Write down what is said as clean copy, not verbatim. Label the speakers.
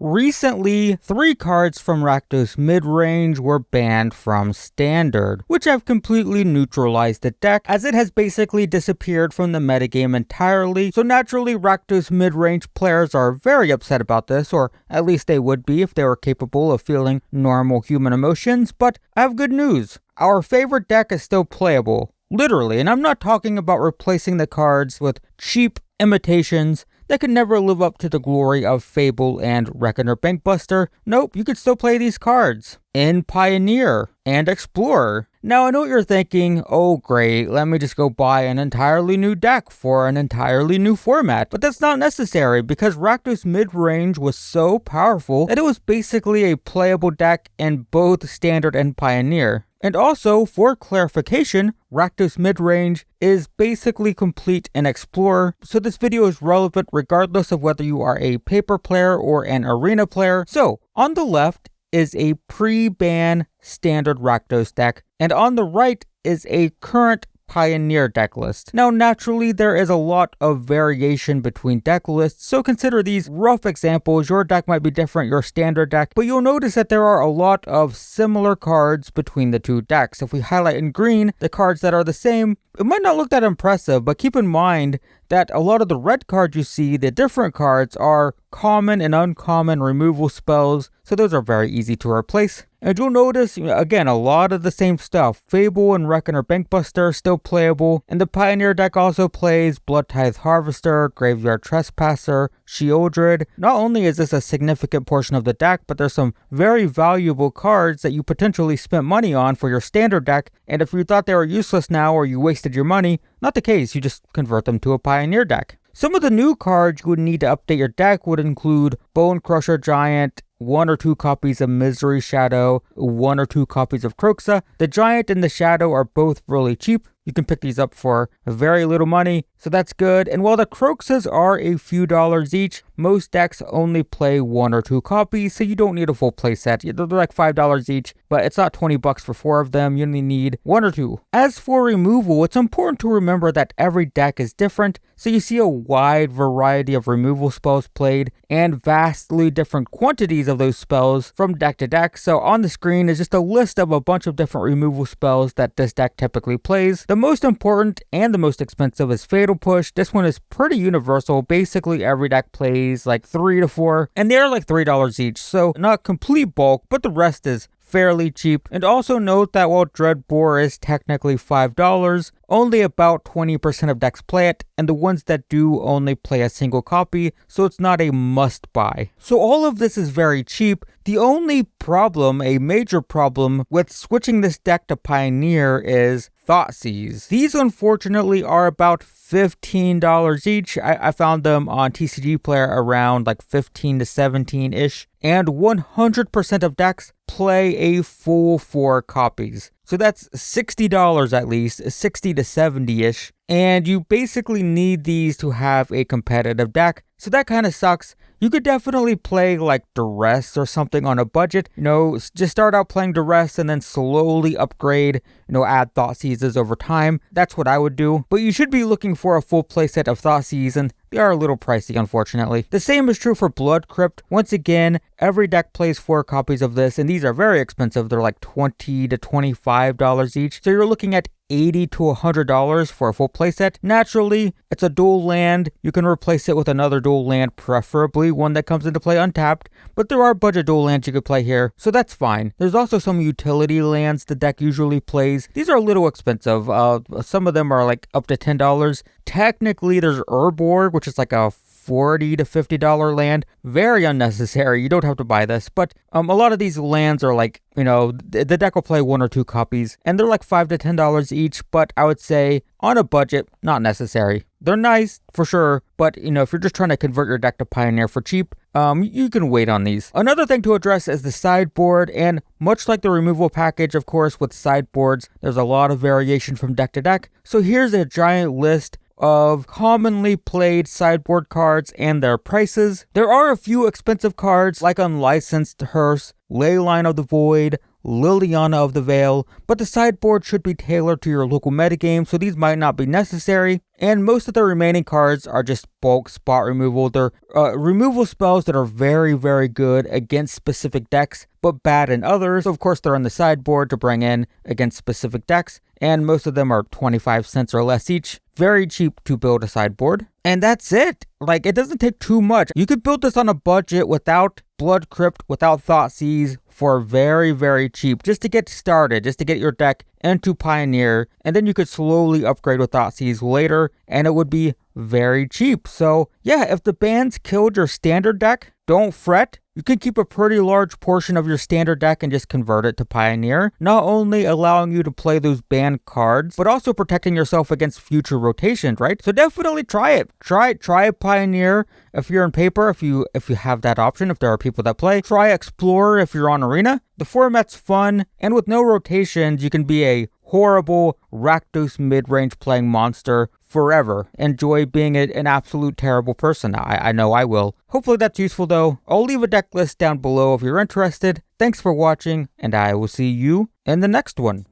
Speaker 1: recently 3 cards from Rakdos Midrange were banned from Standard, which have completely neutralized the deck as it has basically disappeared from the metagame entirely. So naturally Rakdos Midrange players are very upset about this, or at least they would be if they were capable of feeling normal human emotions, but I have good news. Our favorite deck is still playable. Literally, and I'm not talking about replacing the cards with cheap imitations that could never live up to the glory of Fable and Reckoner Bankbuster. Nope, you could still play these cards in Pioneer and Explorer. Now I know what you're thinking, oh great, let me just go buy an entirely new deck for an entirely new format. But that's not necessary because Rakdos Midrange was so powerful that it was basically a playable deck in both Standard and Pioneer. And also, for clarification, Rakdos Midrange is basically complete in Explorer, so this video is relevant regardless of whether you are a paper player or an arena player. So, on the left is a pre-ban Standard Rakdos deck, and on the right is a current Pioneer deck list. Now naturally there is a lot of variation between deck lists, so consider these rough examples. Your deck might be different, your Standard deck, but you'll notice that there are a lot of similar cards between the two decks. If we highlight in green the cards that are the same, it might not look that impressive, but keep in mind that a lot of the red cards you see, the different cards, are common and uncommon removal spells, so those are very easy to replace. And you'll notice, again, a lot of the same stuff. Fable and Reckoner Bankbuster are still playable, and the Pioneer deck also plays Blood Tithe Harvester, Graveyard Trespasser, Sheoldred. Not only is this a significant portion of the deck, but there's some very valuable cards that you potentially spent money on for your Standard deck, and if you thought they were useless now or you wasted your money, not the case, you just convert them to a Pioneer deck. Some of the new cards you would need to update your deck would include Bone Crusher Giant, 1 or 2 copies of Misery Shadow, 1 or 2 copies of Kroxa. The Giant and the Shadow are both really cheap. You can pick these up for very little money, so that's good. And while the Kroxas are a few dollars each, most decks only play 1 or 2 copies, so you don't need a full playset. They're like $5 each, but it's not $20 for 4 of them. You only need 1 or 2. As for removal, it's important to remember that every deck is different, so you see a wide variety of removal spells played, and vastly different quantities of those spells from deck to deck. So on the screen is just a list of a bunch of different removal spells that this deck typically plays. The most important and the most expensive is Fatal Push. This one is pretty universal. Basically every deck plays like 3 to 4, and they're like $3 each, so not complete bulk, but the rest is fairly cheap. And also note that while Dreadbore is technically $5, only about 20% of decks play it, and the ones that do only play a single copy, so it's not a must buy. So all of this is very cheap. The only problem, a major problem, with switching this deck to Pioneer is Thoughtseize. These unfortunately are about $15 each. I found them on TCG Player around like 15 to 17-ish, and 100% of decks play a full 4 copies. So that's $60 at least, 60 to 70-ish, and you basically need these to have a competitive deck. So that kind of sucks. You could definitely play like Duress or something on a budget, just start out playing Duress and then slowly upgrade, add Thoughtseizes over time. That's what I would do. But you should be looking for a full playset of Thoughtseize, and they are a little pricey, unfortunately. The same is true for Blood Crypt. Once again, every deck plays 4 copies of this, and these are very expensive. They're like $20 to $25 each. So you're looking at $80 to $100 for a full playset. Naturally, it's a dual land. You can replace it with another dual land, preferably one that comes into play untapped, but there are budget dual lands you could play here, so that's fine. There's also some utility lands the deck usually plays. These are a little expensive. Some of them are like up to $10. Technically, there's Urborg, which is like a $40 to $50 land. Very unnecessary. You don't have to buy this, but a lot of these lands are like, the deck will play 1 or 2 copies, and they're like $5 to $10 each, but I would say on a budget, not necessary. They're nice for sure, but if you're just trying to convert your deck to Pioneer for cheap, you can wait on these. Another thing to address is the sideboard, and much like the removal package, of course, with sideboards, there's a lot of variation from deck to deck. So here's a giant list of commonly played sideboard cards and their prices. There are a few expensive cards like Unlicensed Hearse, Leyline of the Void, Liliana of the Veil, but the sideboard should be tailored to your local metagame, so these might not be necessary. And most of the remaining cards are just bulk spot removal. They're removal spells that are very, very good against specific decks, but bad in others. So of course, they're on the sideboard to bring in against specific decks, and most of them are 25 cents or less each. Very cheap to build a sideboard. And that's it. Like, it doesn't take too much. You could build this on a budget without Blood Crypt, without Thoughtseize, for very, very cheap, just to get started, just to get your deck into Pioneer, and then you could slowly upgrade with Thoughtseize later, and it would be very cheap. So yeah, if the bans killed your standard deck, don't fret. You can keep a pretty large portion of your standard deck and just convert it to Pioneer, not only allowing you to play those banned cards, but also protecting yourself against future rotations, right? So definitely try it. Try Pioneer if you're in paper, if you have that option, if there are people that play. Try Explorer if you're on Arena. The format's fun, and with no rotations, you can be a horrible Rakdos Midrange playing monster forever. Enjoy being an absolute terrible person. I know I will. Hopefully that's useful though. I'll leave a deck list down below if you're interested. Thanks for watching, and I will see you in the next one.